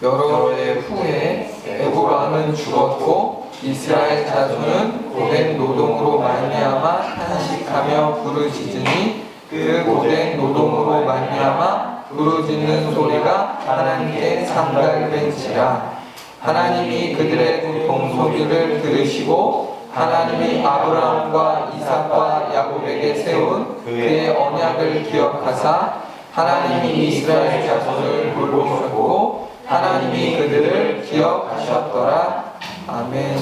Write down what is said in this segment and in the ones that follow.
여러 해 후에 애굽 왕은 죽었고 이스라엘 자손은 고된 노동으로 말미암아 탄식하며 부르짖으니 그 고된 노동으로 말미암아 부르짖는 소리가 하나님께 상달된지라. 하나님이 그들의 고통 소리를 들으시고 하나님이 아브라함과 이삭과 야곱에게 세운 그의 언약을 기억하사 하나님이 이스라엘 자손을 돌보셨고 하나님이 그들을 기억하셨더라. 아멘.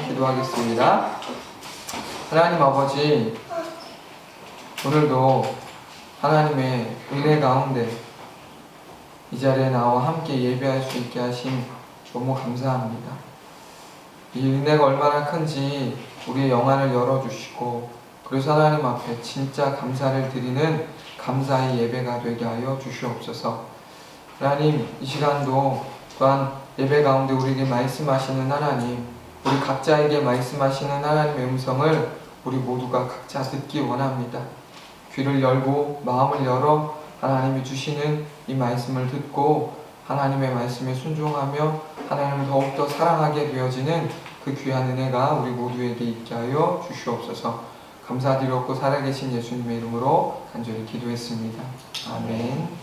기도하겠습니다. 하나님 아버지, 오늘도 하나님의 은혜 가운데 이 자리에 나와 함께 예배할 수 있게 하심 너무 감사합니다. 이 은혜가 얼마나 큰지 우리의 영안을 열어주시고, 그래서 하나님 앞에 진짜 감사를 드리는 감사의 예배가 되게 하여 주시옵소서. 하나님, 이 시간도 또한 예배 가운데 우리에게 말씀하시는 하나님, 우리 각자에게 말씀하시는 하나님의 음성을 우리 모두가 각자 듣기 원합니다. 귀를 열고 마음을 열어 하나님이 주시는 이 말씀을 듣고 하나님의 말씀에 순종하며 하나님을 더욱더 사랑하게 되어지는 그 귀한 은혜가 우리 모두에게 있게 하여 주시옵소서. 감사드렸고 살아계신 예수님의 이름으로 간절히 기도했습니다. 아멘.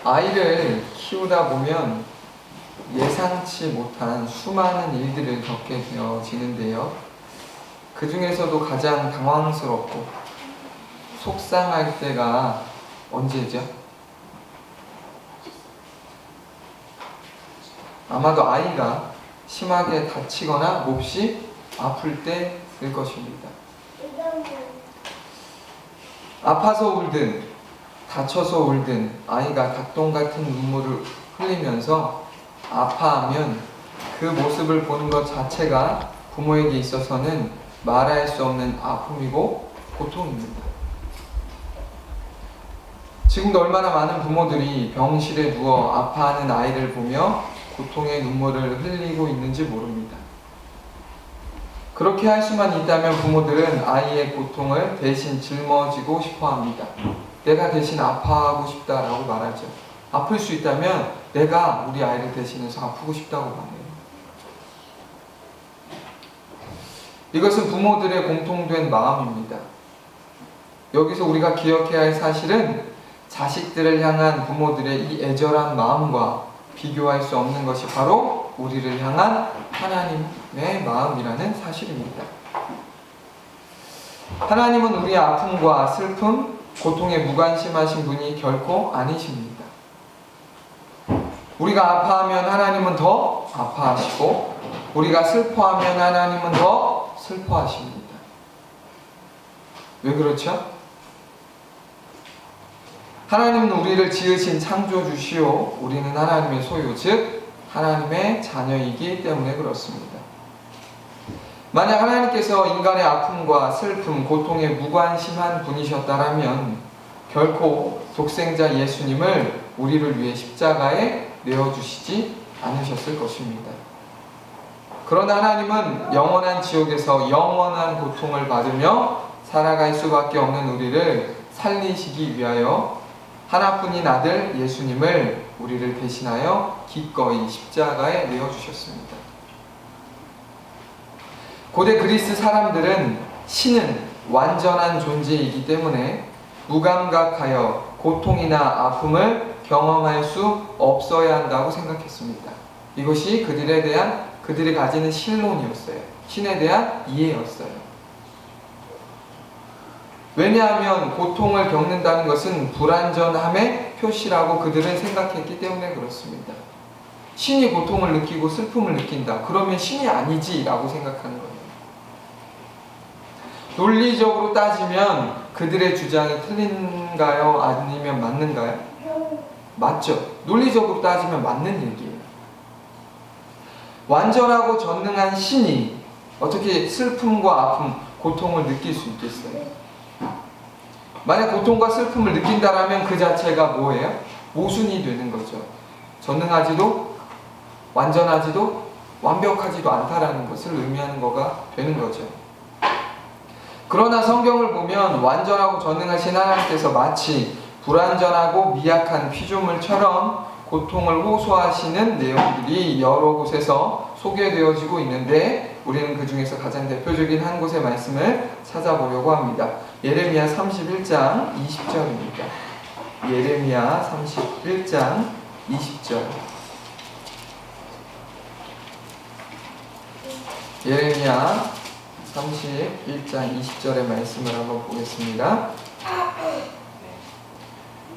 아이를 키우다 보면 예상치 못한 수많은 일들을 겪게 되어지는데요. 그 중에서도 가장 당황스럽고 속상할 때가 언제죠? 아마도 아이가 심하게 다치거나 몹시 아플 때일 것입니다. 아파서 울든 다쳐서 울든 아이가 닭똥 같은 눈물을 흘리면서 아파하면 그 모습을 보는 것 자체가 부모에게 있어서는 말할 수 없는 아픔이고 고통입니다. 지금도 얼마나 많은 부모들이 병실에 누워 아파하는 아이를 보며 고통의 눈물을 흘리고 있는지 모릅니다. 그렇게 할 수만 있다면 부모들은 아이의 고통을 대신 짊어지고 싶어 합니다. 내가 대신 아파하고 싶다라고 말하죠. 아플 수 있다면 내가 우리 아이를 대신해서 아프고 싶다고 말해요. 이것은 부모들의 공통된 마음입니다. 여기서 우리가 기억해야 할 사실은 자식들을 향한 부모들의 이 애절한 마음과 비교할 수 없는 것이 바로 우리를 향한 하나님의 마음이라는 사실입니다. 하나님은 우리의 아픔과 슬픔, 고통에 무관심하신 분이 결코 아니십니다. 우리가 아파하면 하나님은 더 아파하시고 우리가 슬퍼하면 하나님은 더 슬퍼하십니다. 왜 그렇죠? 하나님은 우리를 지으신 창조주시오 우리는 하나님의 소유, 즉 하나님의 자녀이기 때문에 그렇습니다. 만약 하나님께서 인간의 아픔과 슬픔, 고통에 무관심한 분이셨다면 결코 독생자 예수님을 우리를 위해 십자가에 내어주시지 않으셨을 것입니다. 그러나 하나님은 영원한 지옥에서 영원한 고통을 받으며 살아갈 수밖에 없는 우리를 살리시기 위하여 하나뿐인 아들 예수님을 우리를 대신하여 기꺼이 십자가에 내어주셨습니다. 고대 그리스 사람들은 신은 완전한 존재이기 때문에 무감각하여 고통이나 아픔을 경험할 수 없어야 한다고 생각했습니다. 이것이 그들이 가지는 신론이었어요. 신에 대한 이해였어요. 왜냐하면 고통을 겪는다는 것은 불완전함의 표시라고 그들은 생각했기 때문에 그렇습니다. 신이 고통을 느끼고 슬픔을 느낀다. 그러면 신이 아니지 라고 생각하는 거예요. 논리적으로 따지면 그들의 주장이 틀린가요? 아니면 맞는가요? 맞죠. 논리적으로 따지면 맞는 얘기예요. 완전하고 전능한 신이 어떻게 슬픔과 아픔, 고통을 느낄 수 있겠어요? 만약 고통과 슬픔을 느낀다면 그 자체가 뭐예요? 모순이 되는 거죠. 전능하지도 완전하지도 완벽하지도 않다라는 것을 의미하는 거가 되는 거죠. 그러나 성경을 보면 완전하고 전능하신 하나님께서 마치 불완전하고 미약한 피조물처럼 고통을 호소하시는 내용들이 여러 곳에서 소개되어지고 있는데 우리는 그 중에서 가장 대표적인 한 곳의 말씀을 찾아보려고 합니다. 예레미야 31장 20절입니다. 예레미야 31장 20절. 예레미야 31장 20절의 말씀을 한번 보겠습니다.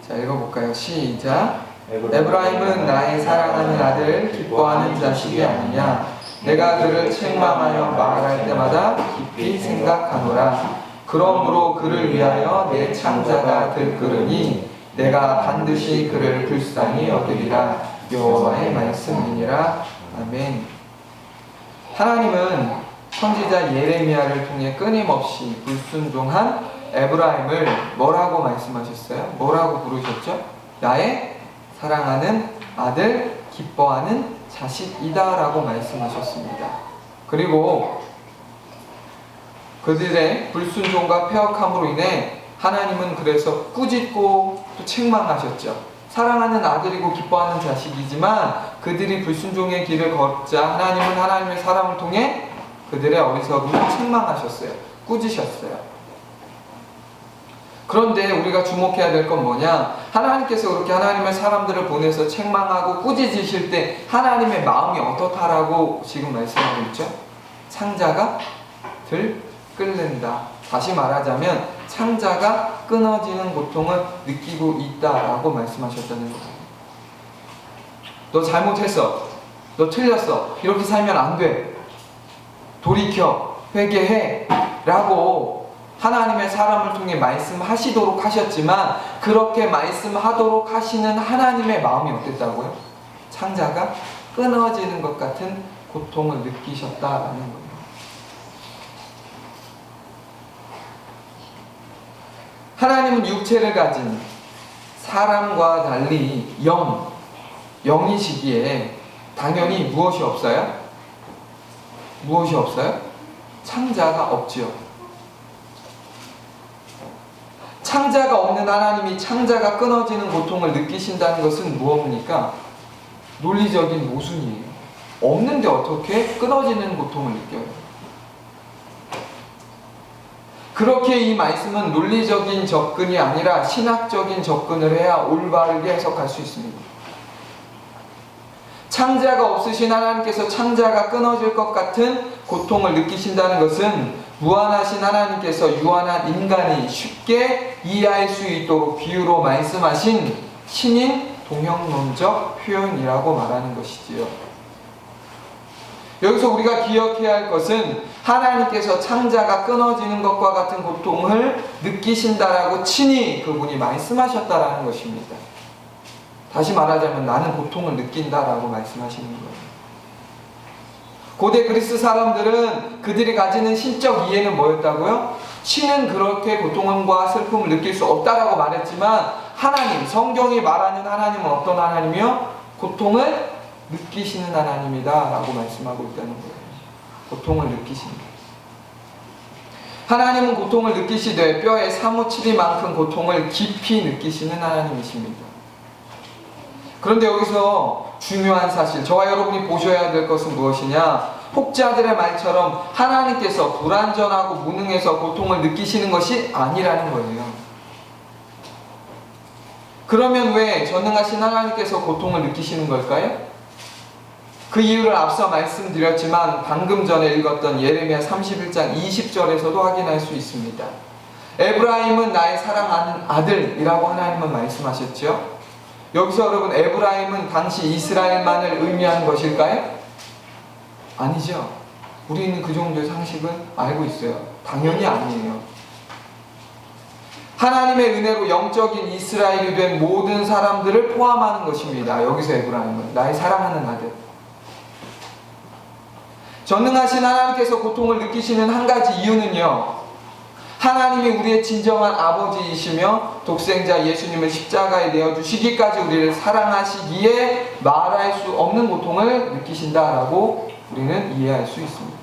자, 읽어볼까요? 시작. 에브라임은 나의 사랑하는 아들, 기뻐하는 자식이 아니냐. 내가 그를 책망하여 말할 때마다 깊이 생각하노라. 그러므로 그를 위하여 내 창자가 들끓으니 내가 반드시 그를 불쌍히 여기리라. 여호와의 말씀이니라. 아멘. 하나님은 선지자 예레미야를 통해 끊임없이 불순종한 에브라임을 뭐라고 말씀하셨어요? 뭐라고 부르셨죠? 나의 사랑하는 아들, 기뻐하는 자식이다 라고 말씀하셨습니다. 그리고 그들의 불순종과 패역함으로 인해 하나님은 그래서 꾸짖고 또 책망하셨죠. 사랑하는 아들이고 기뻐하는 자식이지만 그들이 불순종의 길을 걷자 하나님은 하나님의 사람을 통해 그들의 어리석음을 책망하셨어요. 꾸짖으셨어요. 그런데 우리가 주목해야 될 건 뭐냐? 하나님께서 그렇게 하나님의 사람들을 보내서 책망하고 꾸짖으실 때 하나님의 마음이 어떻다라고 지금 말씀하고 있죠? 창자가 들끓는다. 다시 말하자면 창자가 끊어지는 고통을 느끼고 있다라고 말씀하셨다는 거예요. 너 잘못했어. 너 틀렸어. 이렇게 살면 안 돼. 돌이켜. 회개해. 라고 하나님의 사람을 통해 말씀하시도록 하셨지만 그렇게 말씀하도록 하시는 하나님의 마음이 어땠다고요? 창자가 끊어지는 것 같은 고통을 느끼셨다라는 거예요. 하나님은 육체를 가진 사람과 달리 영이시기에 당연히 무엇이 없어요? 무엇이 없어요? 창자가 없지요. 창자가 없는 하나님이 창자가 끊어지는 고통을 느끼신다는 것은 무엇입니까? 논리적인 모순이에요. 없는데 어떻게 끊어지는 고통을 느껴요? 그렇게 이 말씀은 논리적인 접근이 아니라 신학적인 접근을 해야 올바르게 해석할 수 있습니다. 창자가 없으신 하나님께서 창자가 끊어질 것 같은 고통을 느끼신다는 것은 무한하신 하나님께서 유한한 인간이 쉽게 이해할 수 있도록 비유로 말씀하신 신인 동형론적 표현이라고 말하는 것이지요. 여기서 우리가 기억해야 할 것은 하나님께서 창자가 끊어지는 것과 같은 고통을 느끼신다라고 친히 그분이 말씀하셨다라는 것입니다. 다시 말하자면 나는 고통을 느낀다라고 말씀하시는 거예요. 고대 그리스 사람들은 그들이 가지는 신적 이해는 뭐였다고요? 신은 그렇게 고통과 슬픔을 느낄 수 없다라고 말했지만 하나님, 성경이 말하는 하나님은 어떤 하나님이요? 고통을 느끼시는 하나님이다 라고 말씀하고 있다는 거예요. 고통을 느끼신다. 하나님은 고통을 느끼시되 뼈에 사무치리만큼 고통을 깊이 느끼시는 하나님이십니다. 그런데 여기서 중요한 사실, 저와 여러분이 보셔야 될 것은 무엇이냐? 혹자들의 말처럼 하나님께서 불완전하고 무능해서 고통을 느끼시는 것이 아니라는 거예요. 그러면 왜 전능하신 하나님께서 고통을 느끼시는 걸까요? 그 이유를 앞서 말씀드렸지만 방금 전에 읽었던 예레미야 31장 20절에서도 확인할 수 있습니다. 에브라임은 나의 사랑하는 아들이라고 하나님은 말씀하셨죠. 여기서 여러분 에브라임은 당시 이스라엘만을 의미하는 것일까요? 아니죠. 우리는 그 정도의 상식은 알고 있어요. 당연히 아니에요. 하나님의 은혜로 영적인 이스라엘이 된 모든 사람들을 포함하는 것입니다. 여기서 에브라임은 나의 사랑하는 아들. 전능하신 하나님께서 고통을 느끼시는 한 가지 이유는요, 하나님이 우리의 진정한 아버지이시며 독생자 예수님을 십자가에 내어주시기까지 우리를 사랑하시기에 말할 수 없는 고통을 느끼신다라고 우리는 이해할 수 있습니다.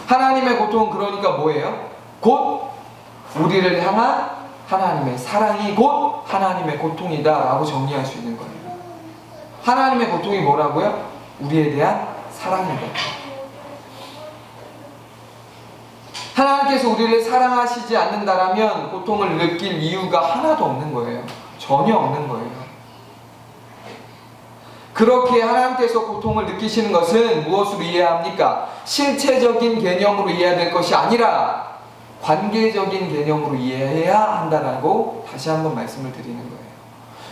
하나님의 고통은 그러니까 뭐예요? 곧 우리를 향한 하나님의 사랑이 곧 하나님의 고통이다 라고 정리할 수 있는 거예요. 하나님의 고통이 뭐라고요? 우리에 대한 사랑이다. 하나님께서 우리를 사랑하시지 않는다라면 고통을 느낄 이유가 하나도 없는 거예요. 전혀 없는 거예요. 그렇게 하나님께서 고통을 느끼시는 것은 무엇으로 이해해야 합니까? 실체적인 개념으로 이해해야 될 것이 아니라 관계적인 개념으로 이해해야 한다라고 다시 한번 말씀을 드리는 거예요.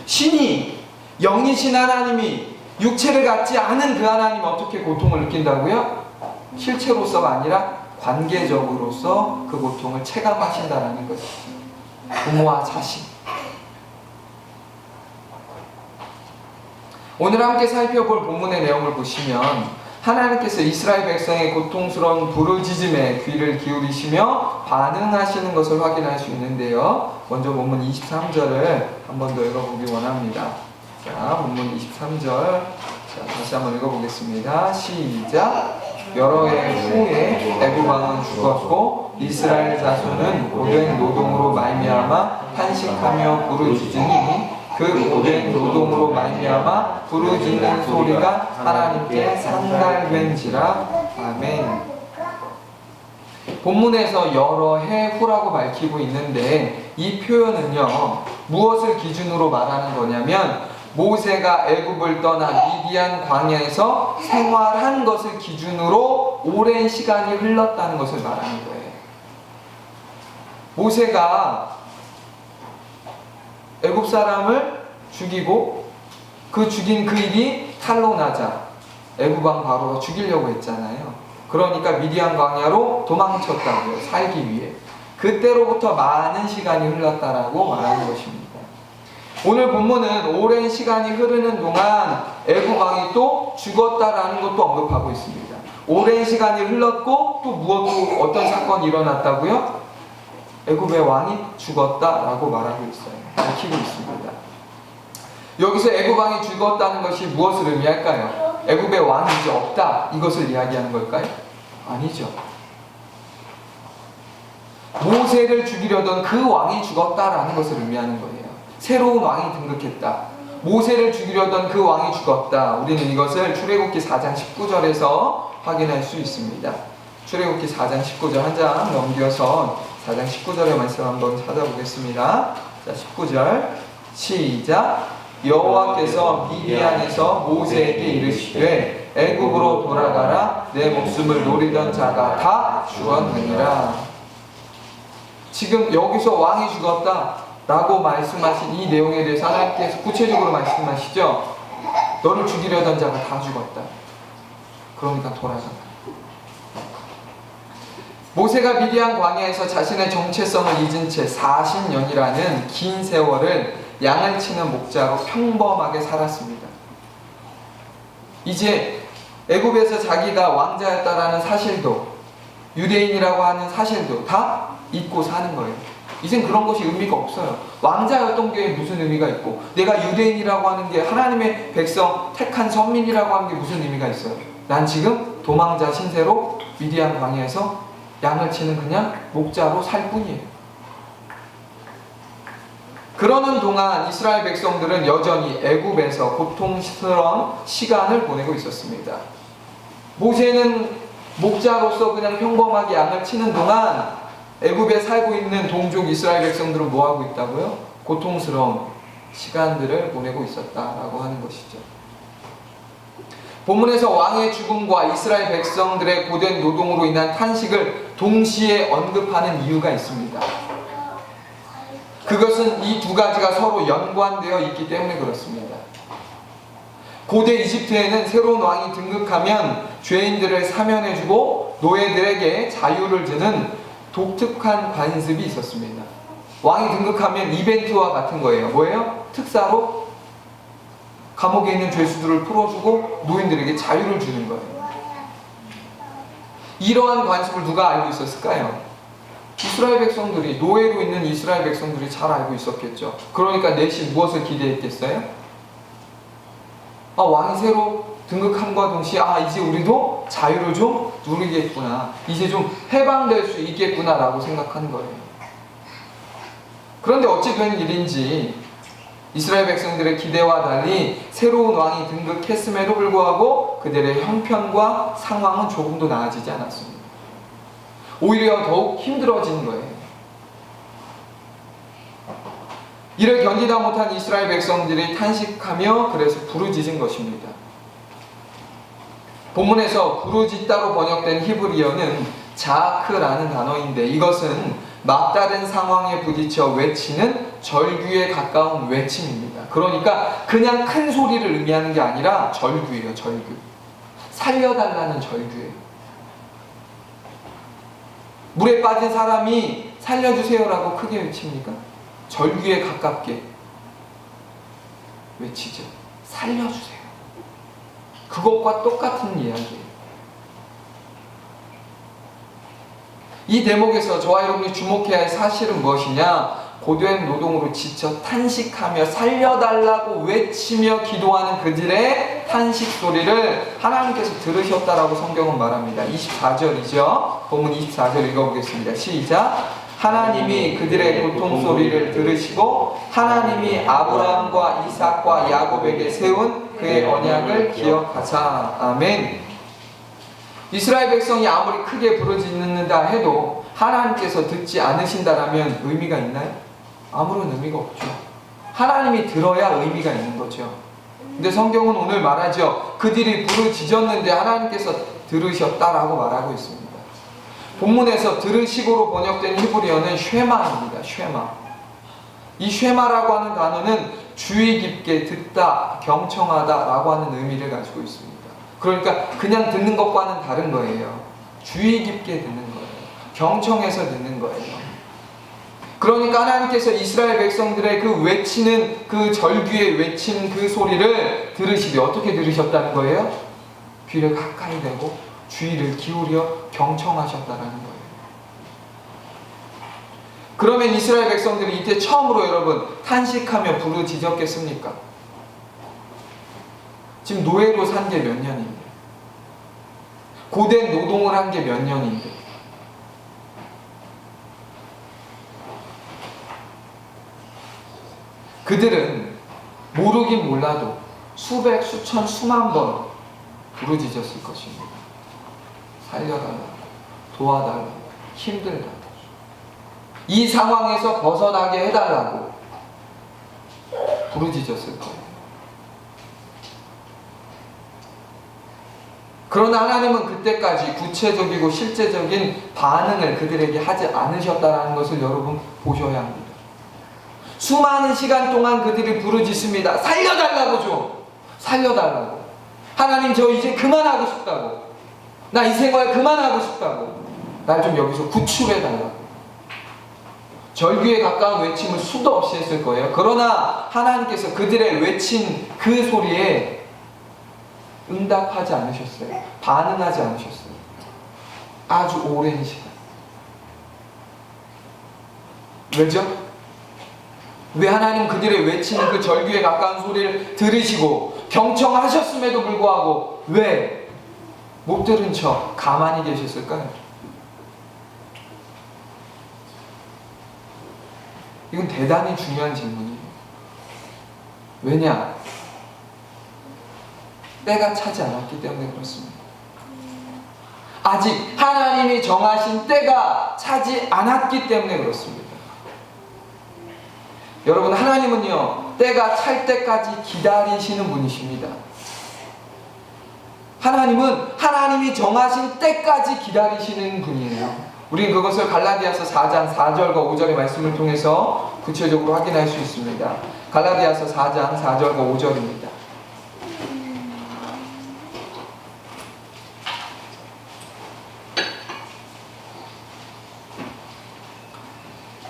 신이, 영이신 하나님이 육체를 갖지 않은 그 하나님이 어떻게 고통을 느낀다고요? 실체로서가 아니라 관계적으로서 그 고통을 체감하신다라는 것이죠. 부모와 자식. 오늘 함께 살펴볼 본문의 내용을 보시면 하나님께서 이스라엘 백성의 고통스러운 부르짖음에 귀를 기울이시며 반응하시는 것을 확인할 수 있는데요. 먼저 본문 23절을 한 번 더 읽어보기 원합니다. 자, 본문 23절. 자, 다시 한번 읽어보겠습니다. 시작. 여러 해 후에 애굽 왕은 죽었고 이스라엘 자손은 고된 노동으로 말미암아 탄식하며 부르짖으니 그 고된 노동으로 말미암아 부르짖는 소리가 하나님께 상달된지라. 아멘. 본문에서 여러 해 후라고 밝히고 있는데 이 표현은요 무엇을 기준으로 말하는 거냐면 모세가 애굽을 떠나 미디안 광야에서 생활한 것을 기준으로 오랜 시간이 흘렀다는 것을 말하는 거예요. 모세가 애굽 사람을 죽이고 그 죽인 그 일이 칼로 나자 애굽 왕 바로가 죽이려고 했잖아요. 그러니까 미디안 광야로 도망쳤다고요. 살기 위해. 그때로부터 많은 시간이 흘렀다라고 말하는 것입니다. 오늘 본문은 오랜 시간이 흐르는 동안 애굽 왕이 또 죽었다라는 것도 언급하고 있습니다. 오랜 시간이 흘렀고 또 무엇도 어떤 사건이 일어났다고요? 애굽의 왕이 죽었다라고 말하고 있어요. 밝히고 있습니다. 여기서 애굽 왕이 죽었다는 것이 무엇을 의미할까요? 애굽의 왕이 이제 없다 이것을 이야기하는 걸까요? 아니죠. 모세를 죽이려던 그 왕이 죽었다라는 것을 의미하는 거예요. 새로운 왕이 등극했다. 모세를 죽이려던 그 왕이 죽었다. 우리는 이것을 출애굽기 4장 19절에서 확인할 수 있습니다. 출애굽기 4장 19절 한 장 넘겨서 4장 19절의 말씀 한번 찾아보겠습니다. 자, 19절 시작. 여호와께서 미디안에서 모세에게 이르시되 애굽으로 돌아가라. 내 목숨을 노리던 자가 다 죽었느니라. 지금 여기서 왕이 죽었다 라고 말씀하신 이 내용에 대해서 하나님께서 구체적으로 말씀하시죠. 너를 죽이려던 자가 다 죽었다. 그러니까 돌아간다. 모세가 미디안 광야에서 자신의 정체성을 잊은 채 40년이라는 긴 세월을 양을 치는 목자로 평범하게 살았습니다. 이제 애굽에서 자기가 왕자였다라는 사실도 유대인이라고 하는 사실도 다 잊고 사는 거예요. 이젠 그런 것이 의미가 없어요. 왕자였던 게 무슨 의미가 있고 내가 유대인이라고 하는 게 하나님의 백성 택한 선민이라고 하는 게 무슨 의미가 있어요. 난 지금 도망자 신세로 미디안 광야에서 양을 치는 그냥 목자로 살 뿐이에요. 그러는 동안 이스라엘 백성들은 여전히 애굽에서 고통스러운 시간을 보내고 있었습니다. 모세는 목자로서 그냥 평범하게 양을 치는 동안 애굽에 살고 있는 동족 이스라엘 백성들은 뭐하고 있다고요? 고통스러운 시간들을 보내고 있었다라고 하는 것이죠. 본문에서 왕의 죽음과 이스라엘 백성들의 고된 노동으로 인한 탄식을 동시에 언급하는 이유가 있습니다. 그것은 이 두 가지가 서로 연관되어 있기 때문에 그렇습니다. 고대 이집트에는 새로운 왕이 등극하면 죄인들을 사면해주고 노예들에게 자유를 주는 독특한 관습이 있었습니다. 왕이 등극하면 이벤트와 같은 거예요. 뭐예요? 특사로 감옥에 있는 죄수들을 풀어주고 노인들에게 자유를 주는 거예요. 이러한 관습을 누가 알고 있었을까요? 이스라엘 백성들이, 노예로 있는 이스라엘 백성들이 잘 알고 있었겠죠. 그러니까 넷이 무엇을 기대했겠어요? 왕이 새로 등극함과 동시에 이제 우리도 자유를 좀 누리겠구나, 이제 좀 해방될 수 있겠구나 라고 생각하는 거예요. 그런데 어찌 된 일인지 이스라엘 백성들의 기대와 달리 새로운 왕이 등극했음에도 불구하고 그들의 형편과 상황은 조금도 나아지지 않았습니다. 오히려 더욱 힘들어진 거예요. 이를 견디다 못한 이스라엘 백성들이 탄식하며 그래서 부르짖은 것입니다. 본문에서 부르짖다로 번역된 히브리어는 자크라는 단어인데, 이것은 막다른 상황에 부딪혀 외치는 절규에 가까운 외침입니다. 그러니까 그냥 큰 소리를 의미하는 게 아니라 절규예요. 절규. 살려달라는 절규예요. 물에 빠진 사람이 살려주세요라고 크게 외칩니까? 절규에 가깝게 외치죠. 살려주세요. 그것과 똑같은 이야기예요. 이 대목에서 저와 여러분이 주목해야 할 사실은 무엇이냐? 고된 노동으로 지쳐 탄식하며 살려달라고 외치며 기도하는 그들의 탄식 소리를 하나님께서 들으셨다라고 성경은 말합니다. 24절이죠. 본문 24절 읽어보겠습니다. 시작. 하나님이 그들의 고통 소리를 들으시고 하나님이 아브라함과 이삭과 야곱에게 세운 그의 언약을 기억하사. 아멘. 이스라엘 백성이 아무리 크게 부르짖는다 해도 하나님께서 듣지 않으신다라면 의미가 있나요? 아무런 의미가 없죠. 하나님이 들어야 의미가 있는 거죠. 근데 성경은 오늘 말하죠. 그들이 부르짖었는데 하나님께서 들으셨다라고 말하고 있습니다. 본문에서 들으시고로 번역된 히브리어는 쉐마입니다. 쉐마. 이 쉐마라고 하는 단어는 주의 깊게 듣다, 경청하다라고 하는 의미를 가지고 있습니다. 그러니까 그냥 듣는 것과는 다른 거예요. 주의 깊게 듣는 거예요. 경청해서 듣는 거예요. 그러니까 하나님께서 이스라엘 백성들의 그 외치는 그 절규에 외친 그 소리를 들으시되 어떻게 들으셨다는 거예요? 귀를 가까이 대고 주의를 기울여 경청하셨다라는 거예요. 그러면 이스라엘 백성들이 이때 처음으로 여러분 탄식하며 부르짖었겠습니까? 지금 노예로 산 게 몇 년인데, 고된 노동을 한 게 몇 년인데, 그들은 모르긴 몰라도 수백, 수천, 수만 번 부르짖었을 것입니다. 살려달라고, 도와달라고, 힘들다고, 이 상황에서 벗어나게 해달라고 부르짖었을 거예요. 그러나 하나님은 그때까지 구체적이고 실제적인 반응을 그들에게 하지 않으셨다는 것을 여러분 보셔야 합니다. 수많은 시간 동안 그들이 부르짖습니다. 살려달라고 좀! 살려달라고. 하나님 저 이제 그만하고 싶다고. 나 이 생활 그만하고 싶다고. 날 좀 여기서 구출해달라고. 절규에 가까운 외침을 수도 없이 했을 거예요. 그러나 하나님께서 그들의 외친 그 소리에 응답하지 않으셨어요. 반응하지 않으셨어요. 아주 오랜 시간. 왜죠? 왜 하나님 그들의 외치는 그 절규에 가까운 소리를 들으시고 경청하셨음에도 불구하고 왜 못 들은 척 가만히 계셨을까요? 이건 대단히 중요한 질문이에요. 왜냐? 때가 차지 않았기 때문에 그렇습니다. 아직 하나님이 정하신 때가 차지 않았기 때문에 그렇습니다. 여러분, 하나님은요, 때가 찰 때까지 기다리시는 분이십니다. 하나님은 하나님이 정하신 때까지 기다리시는 분이에요. 우리는 그것을 갈라디아서 4장 4절과 5절의 말씀을 통해서 구체적으로 확인할 수 있습니다. 갈라디아서 4장 4절과 5절입니다.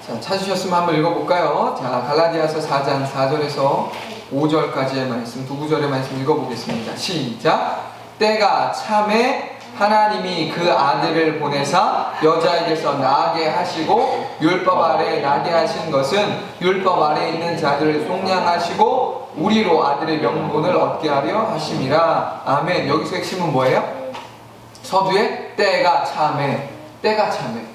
자, 찾으셨으면 한번 읽어볼까요? 자, 갈라디아서 4장 4절에서 5절까지의 말씀, 두 구절의 말씀 읽어보겠습니다. 시작! 때가 참에 하나님이 그 아들을 보내사 여자에게서 나게 하시고 율법 아래에 나게 하신 것은 율법 아래에 있는 자들을 속량하시고 우리로 아들의 명분을 얻게 하려 하심이라. 아멘. 여기서 핵심은 뭐예요? 서두에 때가 참에, 때가 참에.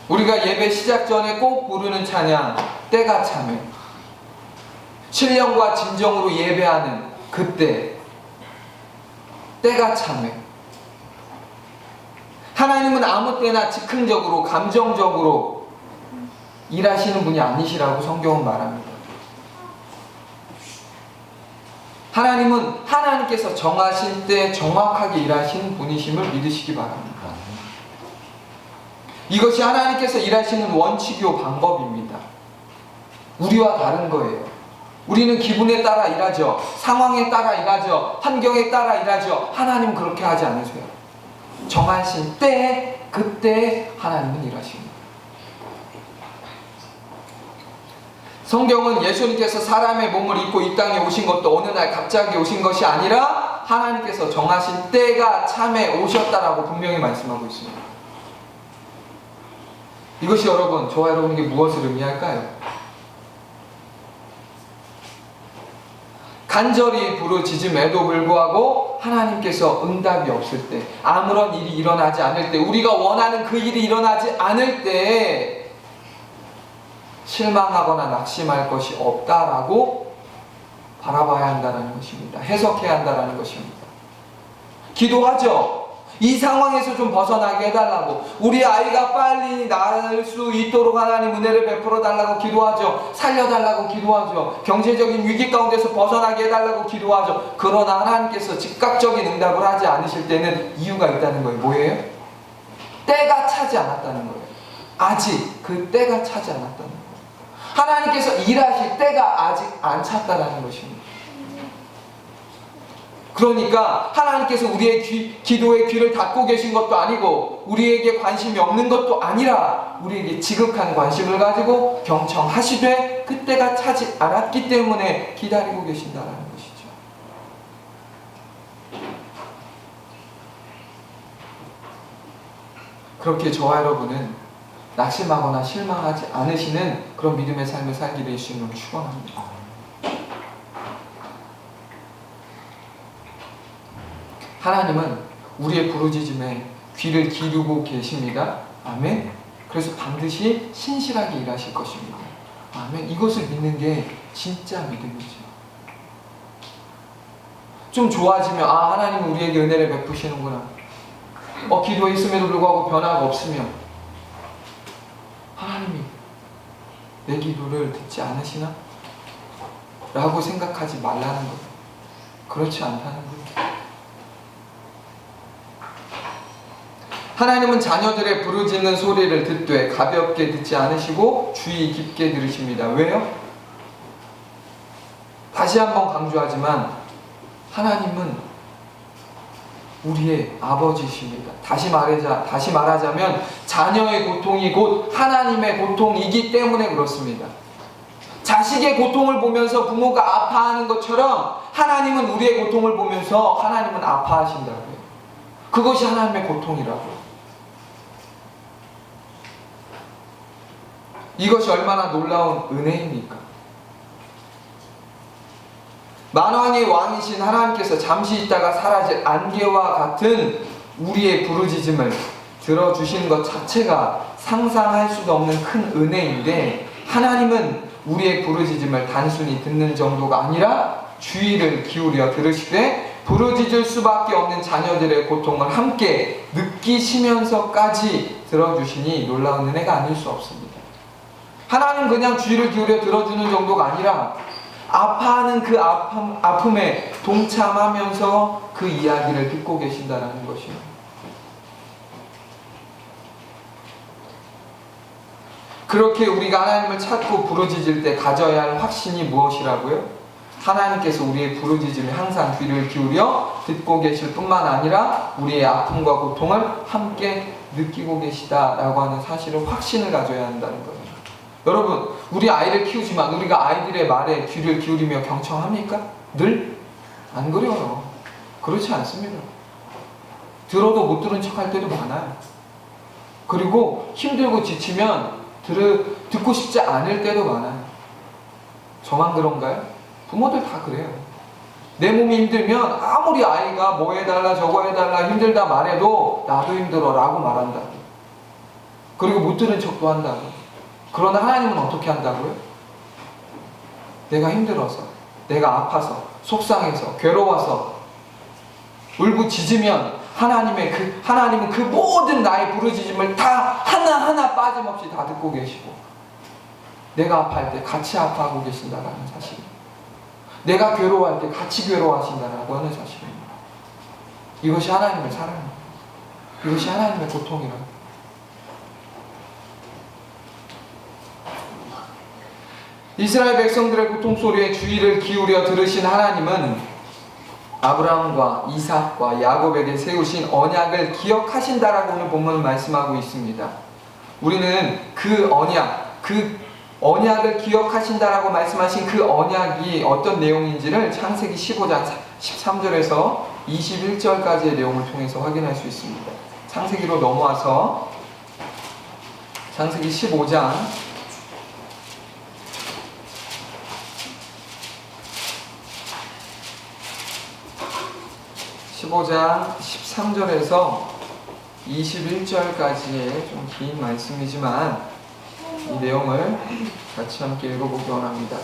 우리가 예배 시작 전에 꼭 부르는 찬양, 때가 참에. 신령과 진정으로 예배하는 그때, 때가 참에. 하나님은 아무 때나 즉흥적으로, 감정적으로 일하시는 분이 아니시라고 성경은 말합니다. 하나님은 하나님께서 정하신 때 정확하게 일하시는 분이심을 믿으시기 바랍니다. 이것이 하나님께서 일하시는 원칙이요 방법입니다. 우리와 다른 거예요. 우리는 기분에 따라 일하죠. 상황에 따라 일하죠. 환경에 따라 일하죠. 하나님은 그렇게 하지 않으세요. 정하신 때에 그때 하나님은 일하십니다. 성경은 예수님께서 사람의 몸을 입고 이 땅에 오신 것도 어느 날 갑자기 오신 것이 아니라 하나님께서 정하신 때가 참에 오셨다라고 분명히 말씀하고 있습니다. 이것이 여러분, 저와 여러분에게 무엇을 의미할까요? 간절히 부르짖음에도 불구하고 하나님께서 응답이 없을 때, 아무런 일이 일어나지 않을 때, 우리가 원하는 그 일이 일어나지 않을 때 실망하거나 낙심할 것이 없다라고 바라봐야 한다는 것입니다. 해석해야 한다는 것입니다. 기도하죠. 이 상황에서 좀 벗어나게 해달라고, 우리 아이가 빨리 나을 수 있도록 하나님 은혜를 베풀어 달라고 기도하죠. 살려달라고 기도하죠. 경제적인 위기 가운데서 벗어나게 해달라고 기도하죠. 그러나 하나님께서 즉각적인 응답을 하지 않으실 때는 이유가 있다는 거예요. 뭐예요? 때가 차지 않았다는 거예요. 아직 그 때가 차지 않았다는 거예요. 하나님께서 일하실 때가 아직 안 찼다는 것입니다. 그러니까 하나님께서 우리의 기도의 귀를 닫고 계신 것도 아니고 우리에게 관심이 없는 것도 아니라 우리에게 지극한 관심을 가지고 경청하시되 그때가 차지 않았기 때문에 기다리고 계신다는 것이죠. 그렇게 저와 여러분은 낙심하거나 실망하지 않으시는 그런 믿음의 삶을 살기를 예수님으로 축원합니다. 하나님은 우리의 부르짖음에 귀를 기울이고 계십니다. 아멘. 그래서 반드시 신실하게 일하실 것입니다. 아멘. 이것을 믿는 게 진짜 믿음이죠. 좀 좋아지면 하나님은 우리에게 은혜를 베푸시는구나. 기도했음에도 불구하고 변화가 없으면 하나님이 내 기도를 듣지 않으시나? 라고 생각하지 말라는 거예요. 그렇지 않다는 거예요. 하나님은 자녀들의 부르짖는 소리를 듣되 가볍게 듣지 않으시고 주의 깊게 들으십니다. 왜요? 다시 한번 강조하지만 하나님은 우리의 아버지십니다. 다시 말하자면 자녀의 고통이 곧 하나님의 고통이기 때문에 그렇습니다. 자식의 고통을 보면서 부모가 아파하는 것처럼 하나님은 우리의 고통을 보면서 하나님은 아파하신다고요. 그것이 하나님의 고통이라고요. 이것이 얼마나 놀라운 은혜입니까? 만왕의 왕이신 하나님께서 잠시 있다가 사라질 안개와 같은 우리의 부르짖음을 들어주시는 것 자체가 상상할 수도 없는 큰 은혜인데, 하나님은 우리의 부르짖음을 단순히 듣는 정도가 아니라 주의를 기울여 들으시되 부르짖을 수밖에 없는 자녀들의 고통을 함께 느끼시면서까지 들어주시니 놀라운 은혜가 아닐 수 없습니다. 하나님 그냥 주의를 기울여 들어주는 정도가 아니라 아파하는 그 아픔에 동참하면서 그 이야기를 듣고 계신다는 것이요. 그렇게 우리가 하나님을 찾고 부르짖을 때 가져야 할 확신이 무엇이라고요? 하나님께서 우리의 부르짖음에 항상 귀를 기울여 듣고 계실 뿐만 아니라 우리의 아픔과 고통을 함께 느끼고 계시다라고 하는 사실을 확신을 가져야 한다는 거예요. 여러분, 우리 아이를 키우지만 우리가 아이들의 말에 귀를 기울이며 경청합니까? 늘? 안 그래요. 그렇지 않습니다. 들어도 못 들은 척할 때도 많아요. 그리고 힘들고 지치면 듣고 싶지 않을 때도 많아요. 저만 그런가요? 부모들 다 그래요. 내 몸이 힘들면 아무리 아이가 뭐 해달라 저거 해달라 힘들다 말해도 나도 힘들어 라고 말한다고. 그리고 못 들은 척도 한다고. 그러나 하나님은 어떻게 한다고요? 내가 힘들어서, 내가 아파서, 속상해서, 괴로워서 울부짖으면 하나님은 그 모든 나의 부르짖음을 다 하나하나 빠짐없이 다 듣고 계시고, 내가 아파할 때 같이 아파하고 계신다라는 사실입니다. 내가 괴로워할 때 같이 괴로워하신다라고 하는 사실입니다. 이것이 하나님의 사랑입니다. 이것이 하나님의 고통이랍니다. 이스라엘 백성들의 고통 소리에 주의를 기울여 들으신 하나님은 아브라함과 이삭과 야곱에게 세우신 언약을 기억하신다라고 오늘 본문은 말씀하고 있습니다. 우리는 그 언약을 기억하신다라고 말씀하신 그 언약이 어떤 내용인지를 창세기 15장 13절에서 21절까지의 내용을 통해서 확인할 수 있습니다. 창세기로 넘어와서 창세기 15장 13절에서 21절까지의 좀 긴 말씀이지만 이 내용을 같이 함께 읽어보기 원합니다.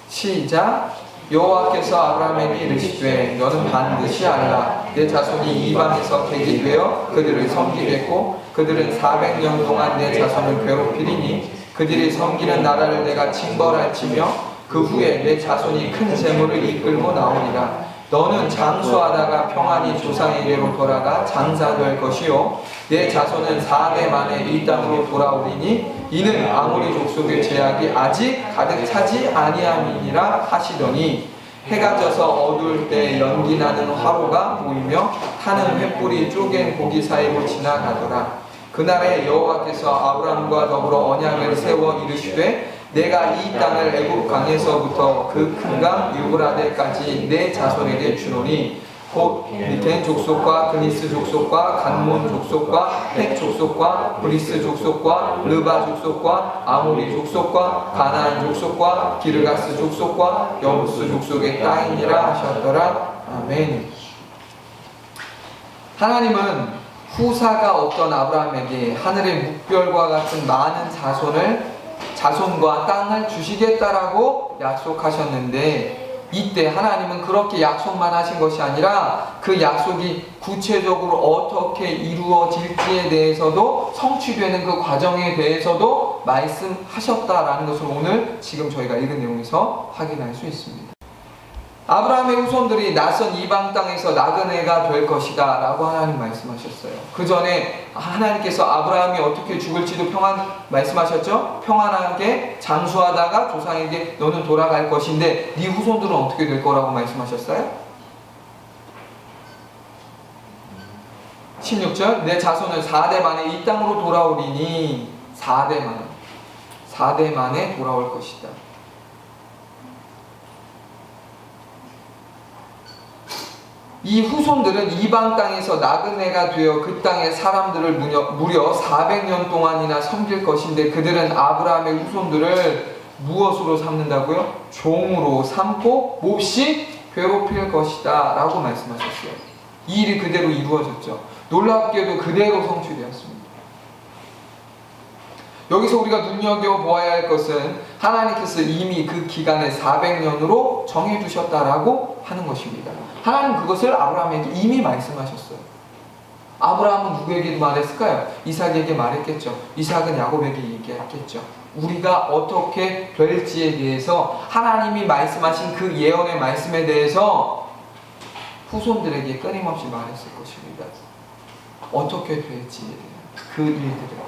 시작. 여호와께서 아브라함에게 이르시되 너는 반드시 알라. 내 자손이 이방에서 객이 되어 그들을 섬기겠고 그들은 400년 동안 내 자손을 괴롭히리니 그들이 섬기는 나라를 내가 징벌할지며 그 후에 내 자손이 큰 재물을 이끌고 나오리라. 너는 장수하다가 평안히 조상에게로 돌아가 장사될 것이요 내 자손은 4대 만에 이 땅으로 돌아오리니 이는 아모리 족속의 죄악이 아직 가득 차지 아니함이니라 하시더니 해가 져서 어두울 때 연기나는 화로가 보이며 타는 횃불이 쪼갠 고기 사이로 지나가더라. 그날에 여호와께서 아브라함과 더불어 언약을 세워 이르시되 내가 이 땅을 애굽 강에서부터 그 큰 강 유브라데까지 내 자손에게 주노니 곧 미텐 족속과 그니스 족속과 간몬 족속과 헷 족속과 브리스 족속과 르바 족속과 아모리 족속과 가나안 족속과 기르가스 족속과 여부스 족속의 땅이니라 하셨더라. 아멘. 하나님은 후사가 없던 아브라함에게 하늘의 묵별과 같은 많은 자손과 땅을 주시겠다라고 약속하셨는데 이때 하나님은 그렇게 약속만 하신 것이 아니라 그 약속이 구체적으로 어떻게 이루어질지에 대해서도 성취되는 그 과정에 대해서도 말씀하셨다라는 것을 오늘 지금 저희가 읽은 내용에서 확인할 수 있습니다. 아브라함의 후손들이 낯선 이방 땅에서 나그네가 될 것이다 라고 하나님 말씀하셨어요. 그 전에 하나님께서 아브라함이 어떻게 죽을지도 말씀하셨죠? 평안하게 장수하다가 조상에게 너는 돌아갈 것인데 네 후손들은 어떻게 될 거라고 말씀하셨어요? 16절 내 자손은 4대 만에 이 땅으로 돌아오리니 4대 만에 돌아올 것이다. 이 후손들은 이방 땅에서 나그네가 되어 그 땅의 사람들을 무려 400년 동안이나 섬길 것인데 그들은 아브라함의 후손들을 무엇으로 삼는다고요? 종으로 삼고 몹시 괴롭힐 것이다 라고 말씀하셨어요. 이 일이 그대로 이루어졌죠. 놀랍게도 그대로 성취되었습니다. 여기서 우리가 눈여겨보아야 할 것은 하나님께서 이미 그 기간을 400년으로 정해두셨다라고 하는 것입니다. 하나님 그것을 아브라함에게 이미 말씀하셨어요. 아브라함은 누구에게 말했을까요? 이삭에게 말했겠죠. 이삭은 야곱에게 얘기했겠죠. 우리가 어떻게 될지에 대해서 하나님이 말씀하신 그 예언의 말씀에 대해서 후손들에게 끊임없이 말했을 것입니다. 어떻게 될지에 대한 그 일들을.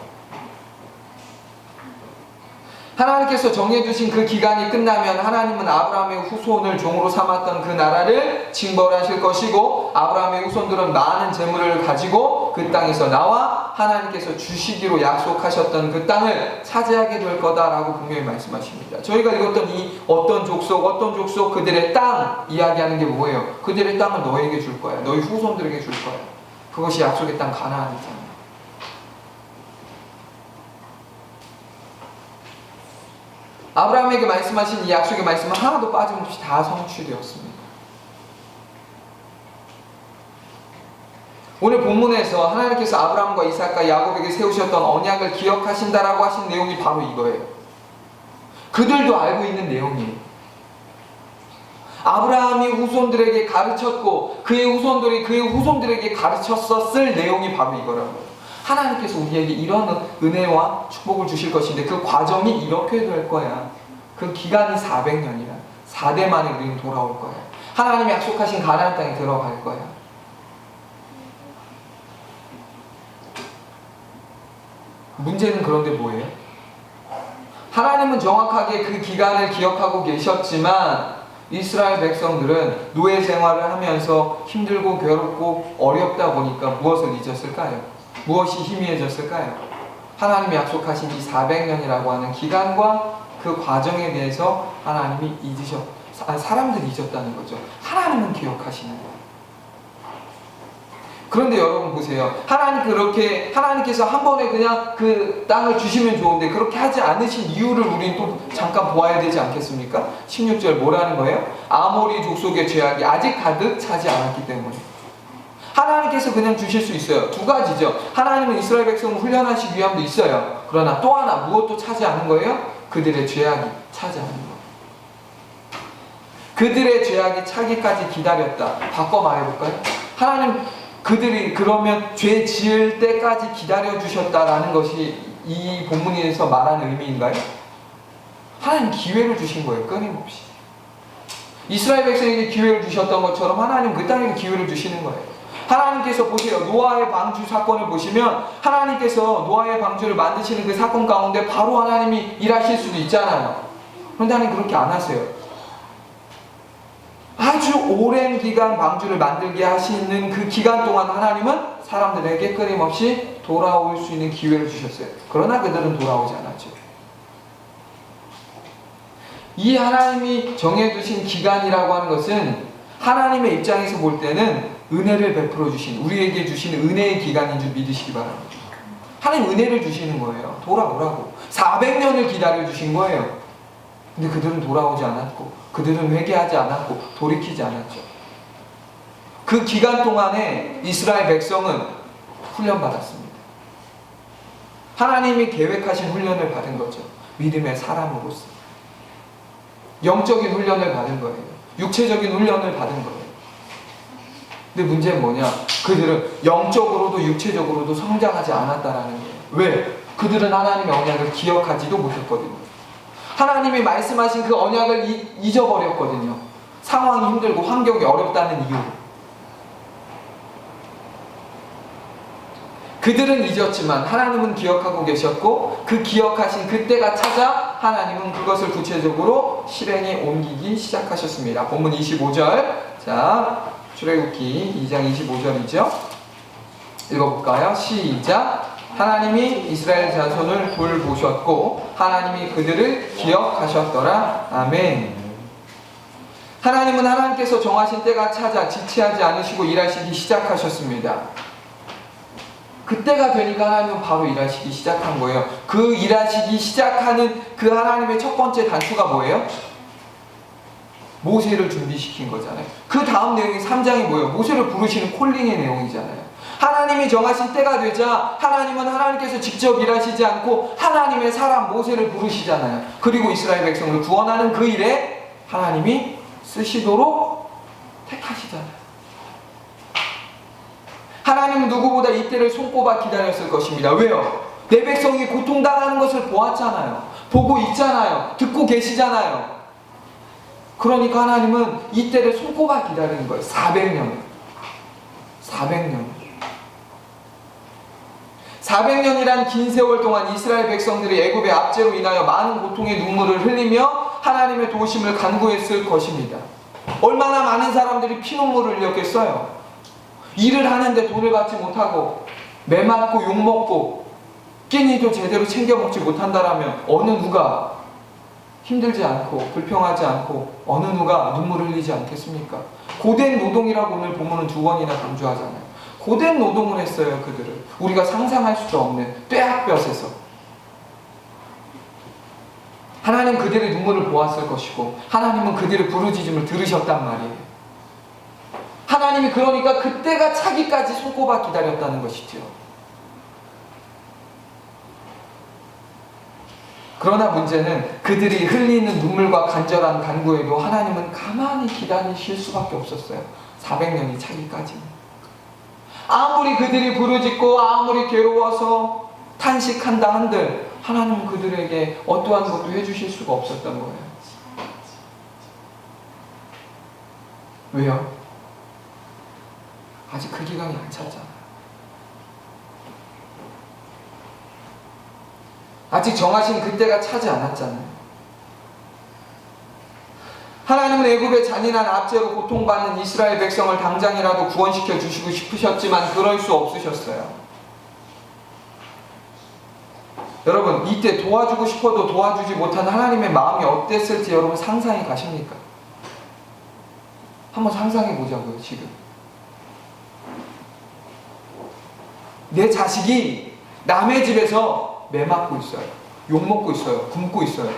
하나님께서 정해주신 그 기간이 끝나면 하나님은 아브라함의 후손을 종으로 삼았던 그 나라를 징벌하실 것이고 아브라함의 후손들은 많은 재물을 가지고 그 땅에서 나와 하나님께서 주시기로 약속하셨던 그 땅을 차지하게 될 거다라고 분명히 말씀하십니다. 저희가 읽었던 이 어떤 족속 그들의 땅 이야기하는 게 뭐예요? 그들의 땅을 너에게 줄 거야. 너희 후손들에게 줄 거야. 그것이 약속의 땅 가나안이잖아요. 아브라함에게 말씀하신 이 약속의 말씀은 하나도 빠짐없이 다 성취되었습니다. 오늘 본문에서 하나님께서 아브라함과 이삭과 야곱에게 세우셨던 언약을 기억하신다라고 하신 내용이 바로 이거예요. 그들도 알고 있는 내용이에요. 아브라함이 후손들에게 가르쳤고 그의 후손들이 그의 후손들에게 가르쳤었을 내용이 바로 이거라고요. 하나님께서 우리에게 이런 은혜와 축복을 주실 것인데 그 과정이 이렇게 될 거야. 그 기간이 400년이야. 4대 만에 우리는 돌아올 거야. 하나님이 약속하신 가나안 땅에 들어갈 거야. 문제는 그런데 뭐예요? 하나님은 정확하게 그 기간을 기억하고 계셨지만 이스라엘 백성들은 노예 생활을 하면서 힘들고 괴롭고 어렵다 보니까 무엇을 잊었을까요? 무엇이 희미해졌을까요? 하나님이 약속하신 이 400년이라고 하는 기간과 그 과정에 대해서 하나님이 사람들이 잊었다는 거죠. 하나님은 기억하시는 거예요. 그런데 여러분 보세요. 하나님께서 한 번에 그냥 그 땅을 주시면 좋은데 그렇게 하지 않으신 이유를 우리는 또 잠깐 보아야 되지 않겠습니까? 16절 뭐라는 거예요? 아모리 족속의 죄악이 아직 가득 차지 않았기 때문에. 하나님께서 그냥 주실 수 있어요. 두 가지죠. 하나님은 이스라엘 백성을 훈련하시기 위함도 있어요. 그러나 또 하나 무엇도 차지 않은 거예요? 그들의 죄악이 차지하는 거예요. 그들의 죄악이 차기까지 기다렸다. 바꿔 말해볼까요? 하나님 그들이 그러면 죄 지을 때까지 기다려주셨다라는 것이 이 본문에서 말하는 의미인가요? 하나님 기회를 주신 거예요. 끊임없이. 이스라엘 백성에게 기회를 주셨던 것처럼 하나님 그 땅에게 기회를 주시는 거예요. 하나님께서 보세요. 노아의 방주 사건을 보시면 하나님께서 노아의 방주를 만드시는 그 사건 가운데 바로 하나님이 일하실 수도 있잖아요. 그런데 하나님 그렇게 안 하세요. 아주 오랜 기간 방주를 만들게 하시는 그 기간 동안 하나님은 사람들에게 끊임없이 돌아올 수 있는 기회를 주셨어요. 그러나 그들은 돌아오지 않았죠. 이 하나님이 정해두신 기간이라고 하는 것은 하나님의 입장에서 볼 때는 은혜를 베풀어 주신, 우리에게 주시는 은혜의 기간인 줄 믿으시기 바랍니다. 하나님 은혜를 주시는 거예요. 돌아오라고. 400년을 기다려 주신 거예요. 근데 그들은 돌아오지 않았고 그들은 회개하지 않았고 돌이키지 않았죠. 그 기간 동안에 이스라엘 백성은 훈련받았습니다. 하나님이 계획하신 훈련을 받은 거죠. 믿음의 사람으로서. 영적인 훈련을 받은 거예요. 육체적인 훈련을 받은 거예요. 근데 문제는 뭐냐? 그들은 영적으로도 육체적으로도 성장하지 않았다라는 거예요. 왜? 그들은 하나님의 언약을 기억하지도 못했거든요. 하나님이 말씀하신 그 언약을 잊어버렸거든요. 상황이 힘들고 환경이 어렵다는 이유로. 그들은 잊었지만 하나님은 기억하고 계셨고 그 기억하신 그때가 찾아 하나님은 그것을 구체적으로 실행에 옮기기 시작하셨습니다. 본문 25절. 자, 출애굽기 2장 25절이죠. 읽어볼까요? 시작. 하나님이 이스라엘 자손을 돌보셨고 하나님이 그들을 기억하셨더라. 아멘. 하나님은 하나님께서 정하신 때가 찾아 지체하지 않으시고 일하시기 시작하셨습니다. 그때가 되니까 하나님은 바로 일하시기 시작한 거예요. 그 일하시기 시작하는 그 하나님의 첫 번째 단추가 뭐예요? 모세를 준비시킨 거잖아요. 그 다음 내용이 3장이 뭐예요? 모세를 부르시는 콜링의 내용이잖아요. 하나님이 정하신 때가 되자 하나님은 하나님께서 직접 일하시지 않고 하나님의 사람 모세를 부르시잖아요. 그리고 이스라엘 백성을 구원하는 그 일에 하나님이 쓰시도록 택하시잖아요. 하나님은 누구보다 이때를 손꼽아 기다렸을 것입니다. 왜요? 내 백성이 고통당하는 것을 보았잖아요. 보고 있잖아요. 듣고 계시잖아요. 그러니까 하나님은 이때를 손꼽아 기다리는 거예요. 400년. 400년이란 긴 세월 동안 이스라엘 백성들이 애굽의 압제로 인하여 많은 고통의 눈물을 흘리며 하나님의 도우심을 간구했을 것입니다. 얼마나 많은 사람들이 피눈물을 흘렸겠어요. 일을 하는데 돈을 받지 못하고 매맞고 욕먹고 끼니도 제대로 챙겨 먹지 못한다라면 어느 누가 힘들지 않고 불평하지 않고 어느 누가 눈물을 흘리지 않겠습니까? 고된 노동이라고 오늘 본문은 2번이나 강조하잖아요. 고된 노동을 했어요. 그들은 우리가 상상할 수도 없는 뙤약볕에서 하나님 그들의 눈물을 보았을 것이고 하나님은 그들의 부르짖음을 들으셨단 말이에요. 하나님이 그러니까 그때가 차기까지 손꼽아 기다렸다는 것이죠. 그러나 문제는 그들이 흘리는 눈물과 간절한 간구에도 하나님은 가만히 기다리실 수밖에 없었어요. 400년이 차기까지. 아무리 그들이 부르짖고 아무리 괴로워서 탄식한다 한들 하나님은 그들에게 어떠한 것도 해주실 수가 없었던 거예요. 왜요? 아직 그 기간이 안 찼잖아요. 아직 정하신 그때가 차지 않았잖아요. 하나님은 애굽의 잔인한 압제로 고통받는 이스라엘 백성을 당장이라도 구원시켜 주시고 싶으셨지만 그럴 수 없으셨어요. 여러분, 이때 도와주고 싶어도 도와주지 못한 하나님의 마음이 어땠을지 여러분 상상이 가십니까? 한번 상상해 보자고요. 지금 내 자식이 남의 집에서 매 맞고 있어요. 욕 먹고 있어요. 굶고 있어요.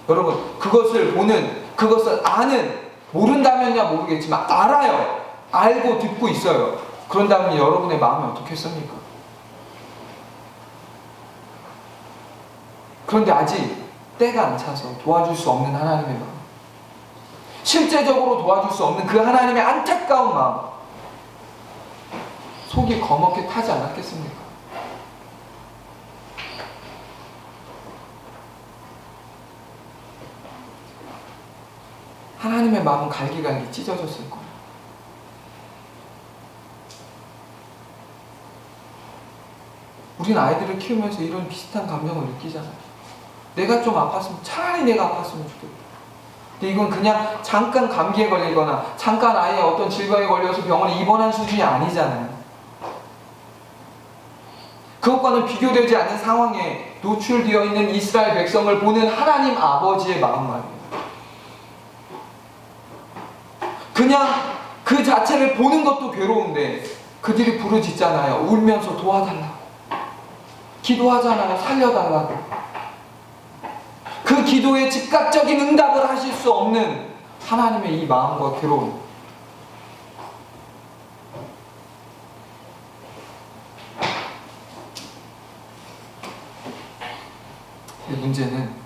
여러분, 그것을 보는, 그것을 아는, 모른다면야 모르겠지만 알아요. 알고 듣고 있어요. 그런다면 여러분의 마음이 어떻겠습니까? 그런데 아직 때가 안 차서 도와줄 수 없는 하나님의 마음, 실제적으로 도와줄 수 없는 그 하나님의 안타까운 마음, 속이 거먹게 타지 않았겠습니까? 하나님의 마음은 갈기갈기 찢어졌을 거예요. 우린 아이들을 키우면서 이런 비슷한 감정을 느끼잖아요. 내가 좀 아팠으면, 차라리 내가 아팠으면 좋겠다. 근데 이건 그냥 잠깐 감기에 걸리거나 잠깐 아이의 어떤 질병에 걸려서 병원에 입원한 수준이 아니잖아요. 그것과는 비교되지 않는 상황에 노출되어 있는 이스라엘 백성을 보는 하나님 아버지의 마음 말이에요. 그냥 그 자체를 보는 것도 괴로운데 그들이 부르짖잖아요. 울면서 도와달라고. 기도하잖아요. 살려달라고. 그 기도에 즉각적인 응답을 하실 수 없는 하나님의 이 마음과 괴로움. 근데 문제는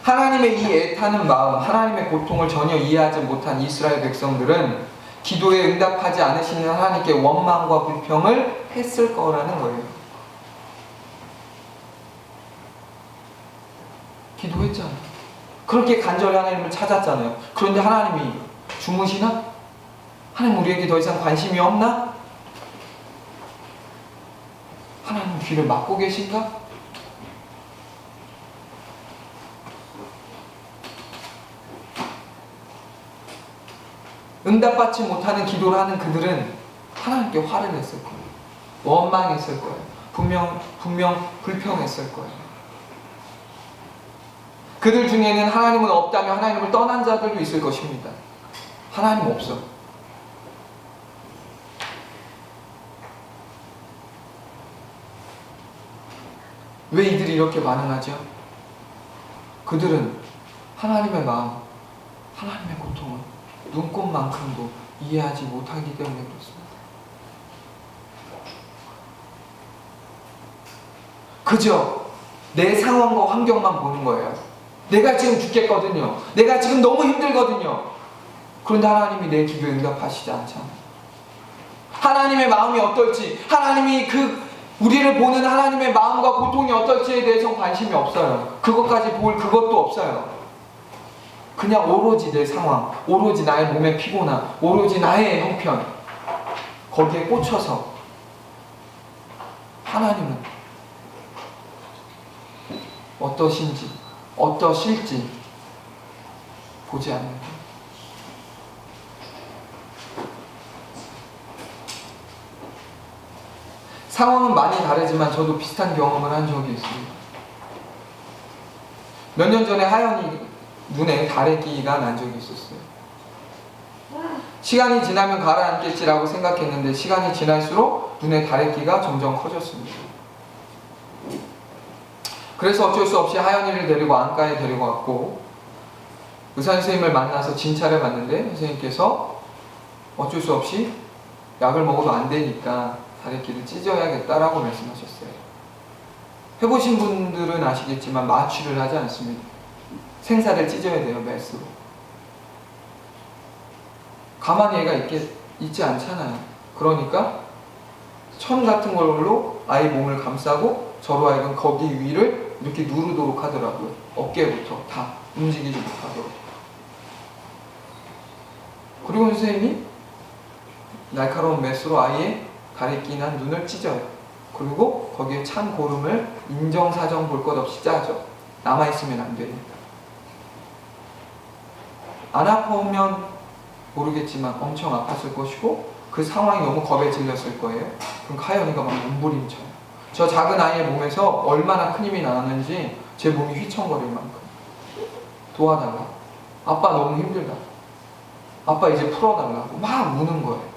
하나님의 이 애타는 마음, 하나님의 고통을 전혀 이해하지 못한 이스라엘 백성들은 기도에 응답하지 않으시는 하나님께 원망과 불평을 했을 거라는 거예요. 기도했잖아요. 그렇게 간절히 하나님을 찾았잖아요. 그런데 하나님이 주무시나? 하나님 우리에게 더 이상 관심이 없나? 하나님 귀를 막고 계신가? 응답받지 못하는 기도를 하는 그들은 하나님께 화를 냈을 거예요. 원망했을 거예요. 분명 불평했을 거예요. 그들 중에는 하나님은 없다며 하나님을 떠난 자들도 있을 것입니다. 하나님 없어. 왜 이들이 이렇게 반응하죠? 그들은 하나님의 마음, 하나님의 고통을 눈꽃만큼도 이해하지 못하기 때문에 그렇습니다. 그저 내 상황과 환경만 보는 거예요. 내가 지금 죽겠거든요. 내가 지금 너무 힘들거든요. 그런데 하나님이 내 기도에 응답하시지 않잖아요. 하나님의 마음이 어떨지, 하나님이 우리를 보는 하나님의 마음과 고통이 어떨지에 대해서 관심이 없어요. 그것까지 볼 그것도 없어요. 그냥 오로지 내 상황, 오로지 나의 몸의 피곤함, 오로지 나의 형편, 거기에 꽂혀서 하나님은 어떠신지, 어떠실지 보지 않는 거예요. 상황은 많이 다르지만 저도 비슷한 경험을 한 적이 있습니다. 몇 년 전에 하연이 눈에 다래끼가 난 적이 있었어요. 시간이 지나면 가라앉겠지라고 생각했는데 시간이 지날수록 눈에 다래끼가 점점 커졌습니다. 그래서 어쩔 수 없이 하연이를 데리고 안과에 데리고 왔고 의사 선생님을 만나서 진찰을 받는데 선생님께서 어쩔 수 없이 약을 먹어도 안 되니까 다래끼를 찢어야겠다라고 말씀하셨어요. 해보신 분들은 아시겠지만 마취를 하지 않습니다. 생사를 찢어야 돼요, 메스로. 가만히 얘가 있지 않잖아요. 그러니까 천 같은 걸로 아이 몸을 감싸고 저로 하여금 거기 위를 이렇게 누르도록 하더라고요. 어깨부터 다 움직이지 못하도록. 그리고 선생님이 날카로운 메스로 아이의 다래끼나 눈을 찢어요. 그리고 거기에 찬 고름을 인정사정 볼 것 없이 짜죠. 남아있으면 안 되니까. 안 아파오면 모르겠지만 엄청 아팠을 것이고 그 상황이 너무 겁에 질렸을 거예요. 그럼 하연이가 막 몸부림쳐요. 저 작은 아이의 몸에서 얼마나 큰 힘이 나왔는지 제 몸이 휘청거릴 만큼. 도와달라. 아빠 너무 힘들다. 아빠 이제 풀어달라고 막 우는 거예요.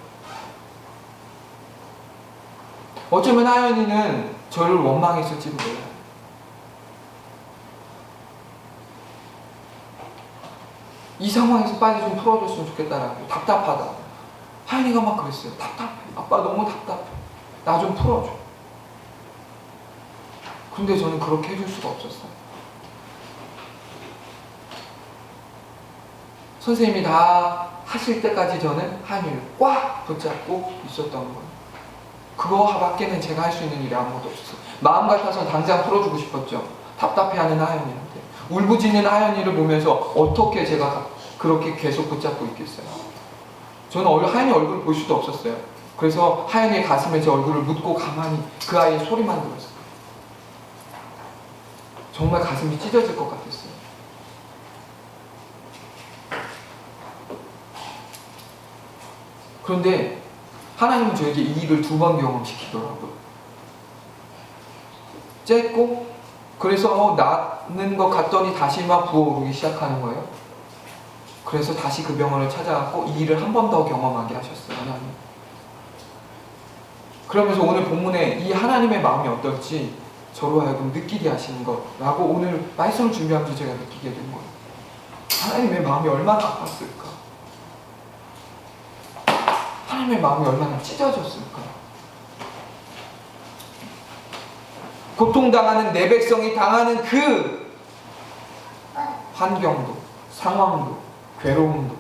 어쩌면 하연이는 저를 원망했을지도 몰라요. 이 상황에서 빨리 좀 풀어줬으면 좋겠다라고. 답답하다. 하연이가 막 그랬어요. 답답해. 아빠 너무 답답해. 나 좀 풀어줘. 근데 저는 그렇게 해줄 수가 없었어요. 선생님이 다 하실 때까지 저는 하연이를 꽉 붙잡고 있었던 거예요. 그거밖에는 제가 할 수 있는 일이 아무것도 없었어요. 마음 같아서 당장 풀어주고 싶었죠. 답답해하는 하연이한테. 울부짖는 하연이를 보면서 어떻게 제가 그렇게 계속 붙잡고 있겠어요. 저는 하연이 얼굴을 볼 수도 없었어요. 그래서 하연이의 가슴에 제 얼굴을 묻고 가만히 그 아이의 소리만 들었어요. 정말 가슴이 찢어질 것 같았어요. 그런데 하나님은 저에게 이 일을 2번 경험시키더라고요. 쨌고 그래서 낫는 것 같더니 다시 막 부어오르기 시작하는 거예요. 그래서 다시 그 병원을 찾아갔고 이 일을 한 번 더 경험하게 하셨어요. 하나님. 그러면서 오늘 본문에 이 하나님의 마음이 어떨지 저로 하여금 느끼게 하시는 거라고 오늘 말씀을 준비하면서 제가 느끼게 된 거예요. 하나님의 마음이 얼마나 아팠을까? 하나님의 마음이 얼마나 찢어졌을까? 고통당하는 내 백성이 당하는 그 환경도, 상황도, 괴로움도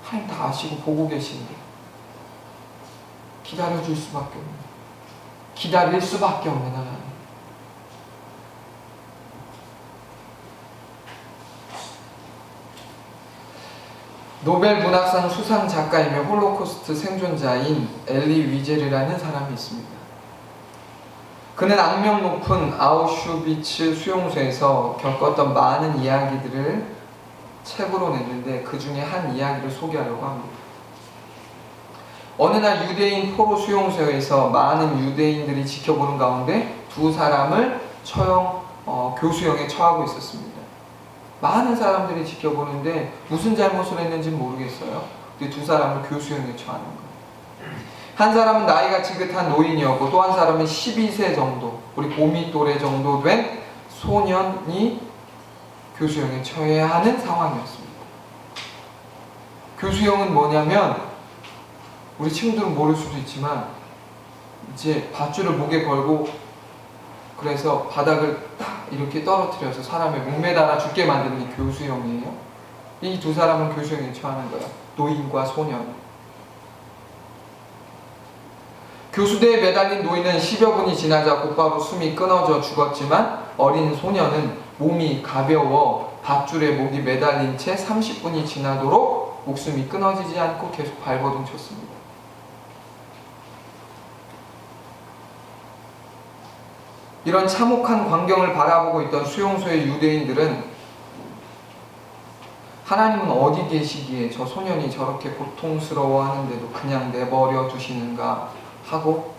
하나님 다 아시고 보고 계신데 기다려줄 수밖에 없는, 기다릴 수밖에 없는 하나님. 노벨 문학상 수상 작가이며 홀로코스트 생존자인 엘리 위제르라는 사람이 있습니다. 그는 악명 높은 아우슈비츠 수용소에서 겪었던 많은 이야기들을 책으로 냈는데 그 중에 한 이야기를 소개하려고 합니다. 어느 날 유대인 포로 수용소에서 많은 유대인들이 지켜보는 가운데 2사람을 교수형에 처하고 있었습니다. 많은 사람들이 지켜보는데 무슨 잘못을 했는지 모르겠어요. 근데 2사람을 교수형에 처하는 거예요. 한 사람은 나이가 지긋한 노인이었고 또 한 사람은 12세 정도, 우리 봄이 또래 정도 된 소년이 교수형에 처해야 하는 상황이었습니다. 교수형은 뭐냐면 우리 친구들은 모를 수도 있지만 이제 밧줄을 목에 걸고 그래서 바닥을 딱 이렇게 떨어뜨려서 사람의 목매달아 죽게 만드는 게 교수형이에요. 이 2사람은 교수형에 처하는 거야. 노인과 소년. 교수대에 매달린 노인은 10여 분이 지나자 곧바로 숨이 끊어져 죽었지만 어린 소년은 몸이 가벼워 밧줄에 목이 매달린 채 30분이 지나도록 목숨이 끊어지지 않고 계속 발버둥 쳤습니다. 이런 참혹한 광경을 바라보고 있던 수용소의 유대인들은 하나님은 어디 계시기에 저 소년이 저렇게 고통스러워하는데도 그냥 내버려 두시는가 하고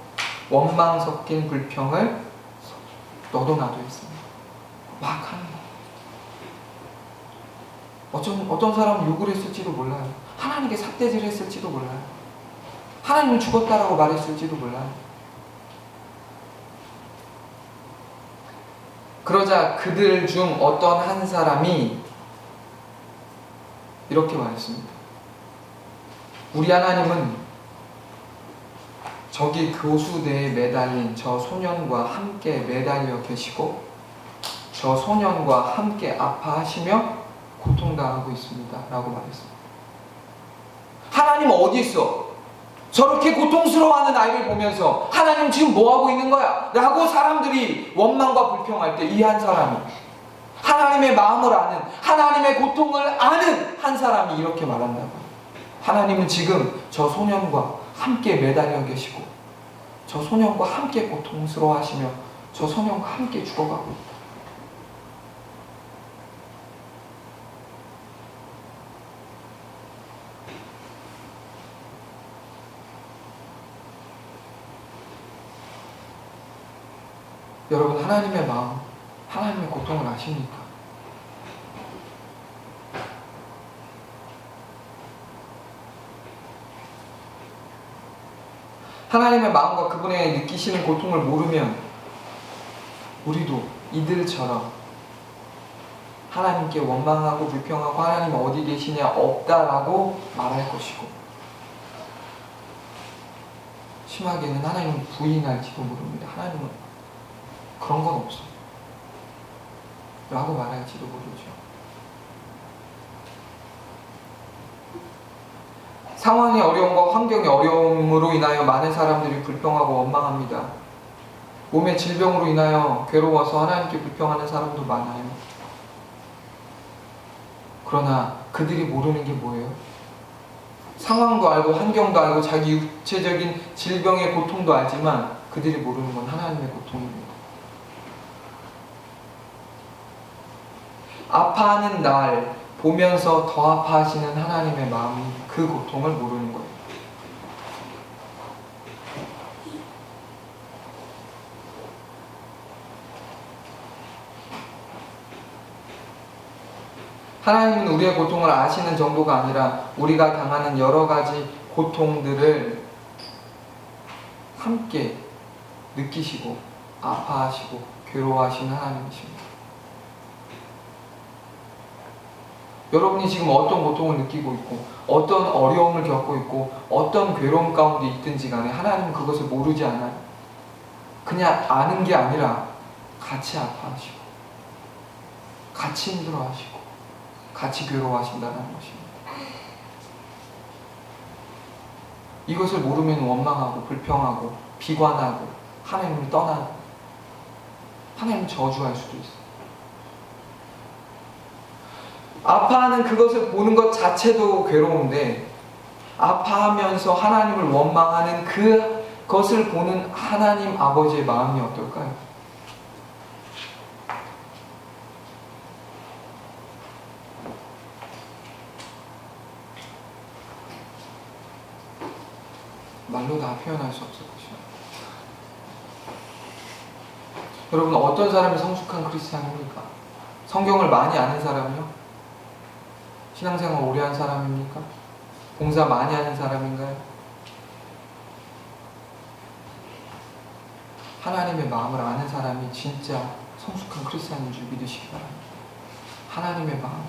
원망 섞인 불평을 너도 나도 했습니다. 막 하는 거예요. 어떤 사람은 욕을 했을지도 몰라요. 하나님께 삿대질을 했을지도 몰라요. 하나님은 죽었다라고 말했을지도 몰라요. 그러자 그들 중 어떤 한 사람이 이렇게 말했습니다. 우리 하나님은 저기 교수대에 매달린 저 소년과 함께 매달려 계시고 저 소년과 함께 아파하시며 고통당하고 있습니다 라고 말했습니다. 하나님 어디 있어? 저렇게 고통스러워하는 아이를 보면서 하나님 지금 뭐하고 있는 거야? 라고 사람들이 원망과 불평할 때 이 한 사람이, 하나님의 마음을 아는, 하나님의 고통을 아는 한 사람이 이렇게 말한다고요. 하나님은 지금 저 소년과 함께 매달려 계시고 저 소년과 함께 고통스러워하시며 저 소년과 함께 죽어가고 있다. 여러분, 하나님의 마음, 하나님의 고통을 아십니까? 하나님의 마음과 그분의 느끼시는 고통을 모르면 우리도 이들처럼 하나님께 원망하고 불평하고 하나님 어디 계시냐 없다라고 말할 것이고 심하게는 하나님을 부인할지도 모릅니다. 하나님은 그런 건 없어 라고 말할지도 모르죠. 상황의 어려움과 환경의 어려움으로 인하여 많은 사람들이 불평하고 원망합니다. 몸의 질병으로 인하여 괴로워서 하나님께 불평하는 사람도 많아요. 그러나 그들이 모르는 게 뭐예요? 상황도 알고 환경도 알고 자기 육체적인 질병의 고통도 알지만 그들이 모르는 건 하나님의 고통입니다. 아파하는 날 보면서 더 아파하시는 하나님의 마음이 그 고통을 모르는 거예요. 하나님은 우리의 고통을 아시는 정도가 아니라 우리가 당하는 여러 가지 고통들을 함께 느끼시고 아파하시고 괴로워하시는 하나님이십니다. 여러분이 지금 어떤 고통을 느끼고 있고 어떤 어려움을 겪고 있고 어떤 괴로움 가운데 있든지 간에 하나님은 그것을 모르지 않아요. 그냥 아는 게 아니라 같이 아파하시고 같이 힘들어하시고 같이 괴로워하신다는 것입니다. 이것을 모르면 원망하고 불평하고 비관하고 하나님을 떠나고 하나님을 저주할 수도 있어요. 아파하는 그것을 보는 것 자체도 괴로운데 아파하면서 하나님을 원망하는 그것을 보는 하나님 아버지의 마음이 어떨까요? 말로 다 표현할 수 없을 것이요. 여러분, 어떤 사람이 성숙한 크리스찬입니까? 성경을 많이 아는 사람이요? 신앙생활 오래 한 사람입니까? 봉사 많이 하는 사람인가요? 하나님의 마음을 아는 사람이 진짜 성숙한 크리스찬인 줄 믿으시기 바랍니다. 하나님의 마음,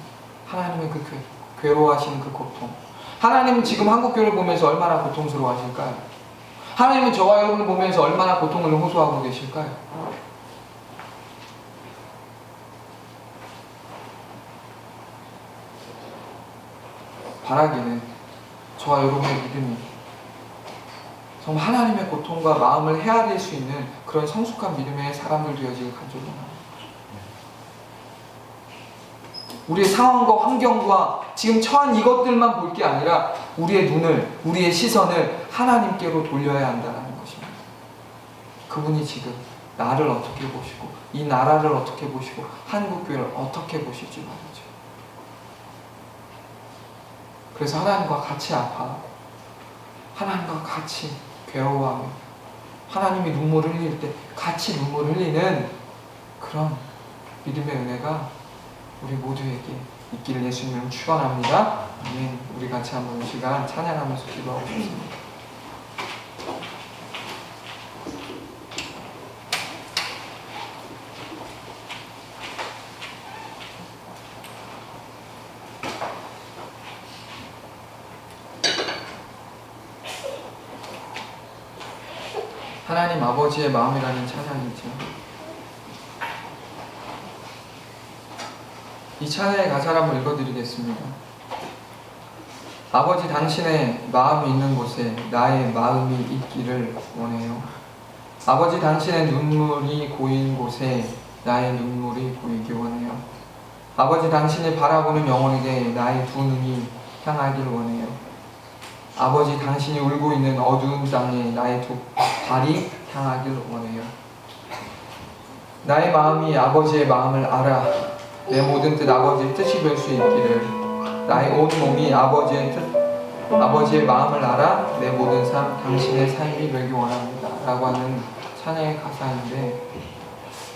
하나님의 그 괴로워하시는 그 고통. 하나님은 지금 한국교회를 보면서 얼마나 고통스러워하실까요? 하나님은 저와 여러분을 보면서 얼마나 고통을 호소하고 계실까요? 바라기는 저와 여러분의 믿음이 정말 하나님의 고통과 마음을 헤아릴 수 있는 그런 성숙한 믿음의 사람들 되어지길 간절히 원합니다. 우리의 상황과 환경과 지금 처한 이것들만 볼 게 아니라 우리의 눈을, 우리의 시선을 하나님께로 돌려야 한다는 것입니다. 그분이 지금 나를 어떻게 보시고 이 나라를 어떻게 보시고 한국교회를 어떻게 보실지 말이죠. 그래서 하나님과 같이 아파하고 하나님과 같이 괴로워하며 하나님이 눈물을 흘릴 때 같이 눈물을 흘리는 그런 믿음의 은혜가 우리 모두에게 있기를 예수님을 축원합니다. 아멘. 우리 같이 한번 이 시간 찬양하면서 기도하고 싶습니다. 하나님 아버지의 마음이라는 찬양이죠. 이 찬양의 가사를 한번 읽어드리겠습니다. 아버지 당신의 마음이 있는 곳에 나의 마음이 있기를 원해요. 아버지 당신의 눈물이 고인 곳에 나의 눈물이 고이기 원해요. 아버지 당신이 바라보는 영혼에게 나의 두 눈이 향하길 원해요. 아버지 당신이 울고 있는 어두운 땅에 나의 두 발이 향하길 원해요. 나의 마음이 아버지의 마음을 알아 내 모든 뜻 아버지의 뜻이 될 수 있기를. 나의 온 몸이 아버지의 뜻 아버지의 마음을 알아 내 모든 삶 당신의 삶이 되기 원합니다 라고 하는 찬양의 가사인데,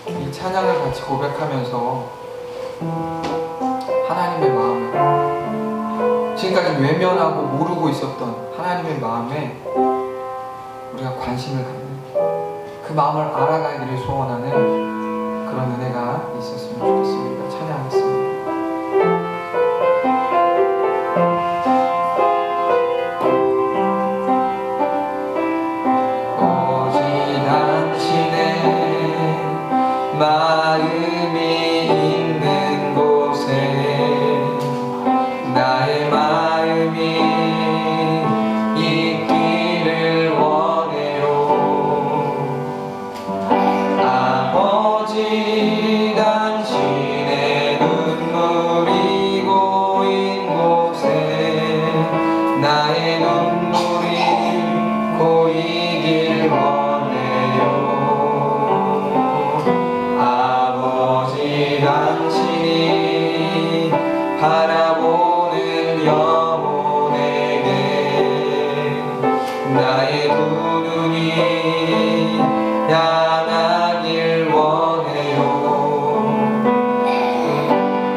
이 찬양을 같이 고백하면서 하나님의 마음을, 지금까지 외면하고 모르고 있었던 하나님의 마음에 우리가 관심을 갖는, 그 마음을 알아가기를 소원하는 그런 은혜가 있었으면 좋겠습니다. 찬양하겠습니다. 오직 당신의 마음이 있는 곳에 나의 마음이 있기를 원해요. 아버지 당신의 눈물이 고인 곳에 나의 눈물이 고이길 원해요. 아버지 당신이 바라보는 영혼에게 나의 두 눈이 향하길 원해요.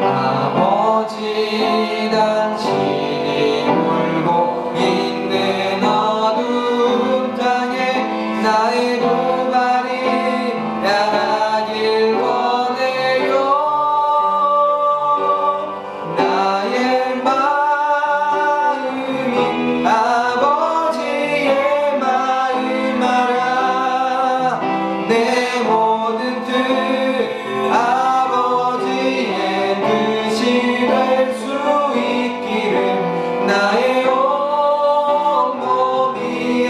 아버지 당신이 울고 있는 어두운 땅에 나의 두 발이 향하길 원해요. 나의 마음이 아버지의 마음 알아 내 모든 뜻 아버지의 뜻이 될 수 있기를. 나의 온 몸이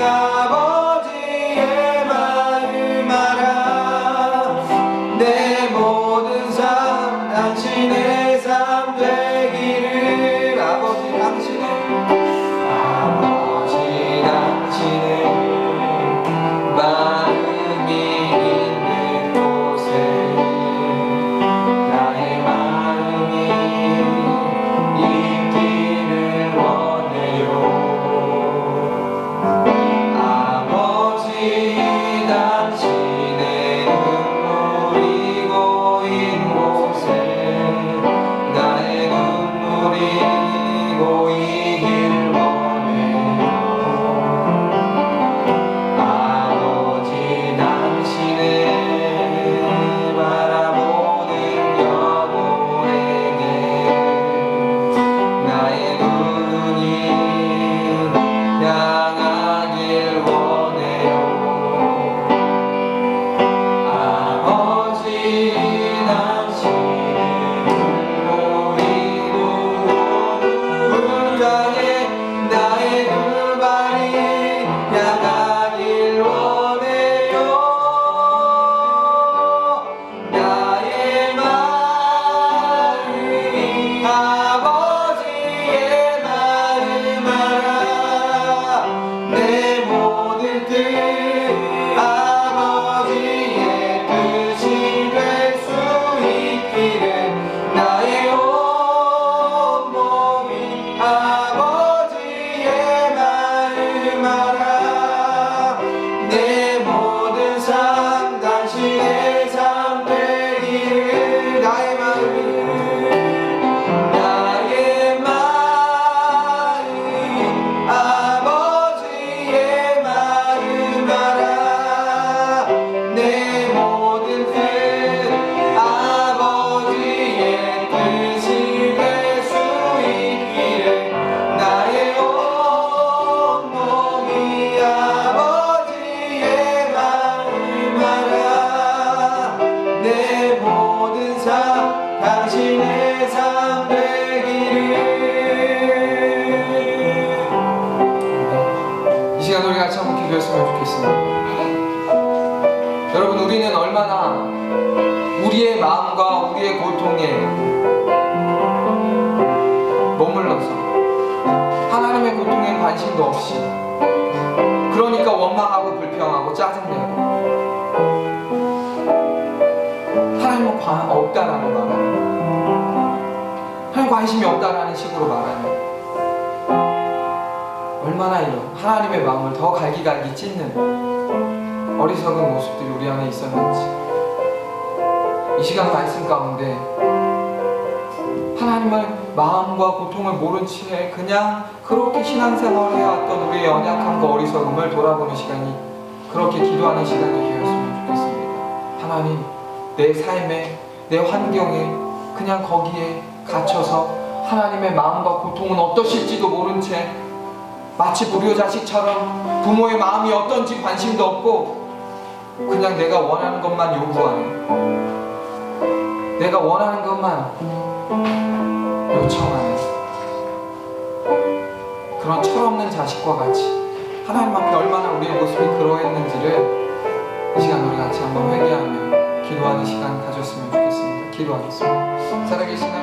아버지의 마음 알아 내 모든 삶 당신의 삶 되기를. 아버지 당신의 마음이 있는 곳에 나의 마음이 있기를 원해요. 아버지 당신의 눈물이 고인 곳에 나의 눈물이 고이길 원해요. 아버지 당신의 바라보는 영혼에게 나의 두 눈이 향하길 원해요. 아버지 당신의 눈물이 어두운 땅에 나의 두 발이 향하길 원해요. 나의 마음이 아버지의 마음 알아 내 모든 뜻 아버지의 뜻이 될 수 있기를. 나의 온 몸이 아버지의 마음 알아 내 모든 삶 당신의 삶 되기를. 나의 마음 가졌으면 좋겠습니다. 여러분, 우리는 얼마나 우리의 마음과 우리의 고통에 머물러서 하나님의 고통에 관심도 없이, 그러니까 원망하고 불평하고 짜증내고 하나님은 없다라고 말하는, 하나님 관심이 없다라는 식으로 말하는, 얼마나 이런 하나님의 마음을 더 갈기갈기 찢는 어리석은 모습들이 우리 안에 있었는지, 이 시간 말씀 가운데 하나님의 마음과 고통을 모른 채 그냥 그렇게 신앙생활을 해왔던 우리의 연약함과 어리석음을 돌아보는 시간이, 그렇게 기도하는 시간이 되었으면 좋겠습니다. 하나님, 내 삶에, 내 환경에 그냥 거기에 갇혀서 하나님의 마음과 고통은 어떠실지도 모른 채 마치 불효자식처럼 부모의 마음이 어떤지 관심도 없고 그냥 내가 원하는 것만 요구하는, 내가 원하는 것만 요청하는 그런 철없는 자식과 같이 하나님 앞에 얼마나 우리의 모습이 그러했는지를 이 시간 우리 같이 한번 회개하며 기도하는 시간 가졌으면 좋겠습니다. 기도하겠습니다. 살아계신 하나님,